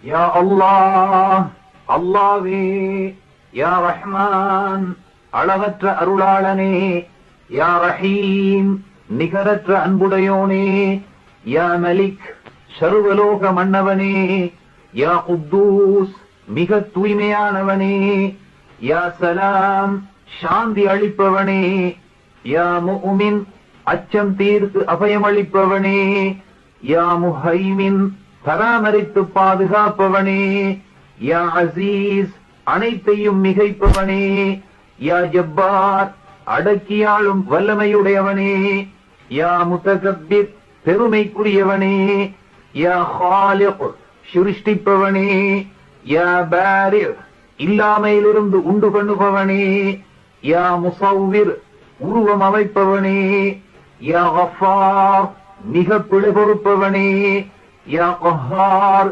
யா அல்லாஹ் அல்லாஹ்வே, யா ரஹ்மான் அளவற்ற அருளாளனே, யா ரஹீம் நிகரற்ற அன்புடையோனே, யா மலிக் சர்வலோக மன்னவனே, யா குத்தூஸ் மிக தூய்மையானவனே, யா சலாம் சாந்தி அளிப்பவனே, யா முஃமின் அச்சம் தீர்த்து அபயமளிப்பவனே, யா முஹைமின் பராமரித்து பாதுகாப்பவனே, யா அசீஸ் அனைத்தையும் மிகைப்பவனே, யா ஜப்பார் அடக்கியாளும் வல்லமையுடையவனே, யா முத்தகப்பிர் பெருமைக்குரியவனே, யா ஹாலிக் சிருஷ்டிப்பவனே, யா பாரி இல்லாமையிலிருந்து உண்டு பண்ணுபவனே, யா முசவ்விர் உருவம் அமைப்பவனே, யா கஃபார் மிக பிழை பொறுப்பவனே, யா கஹார்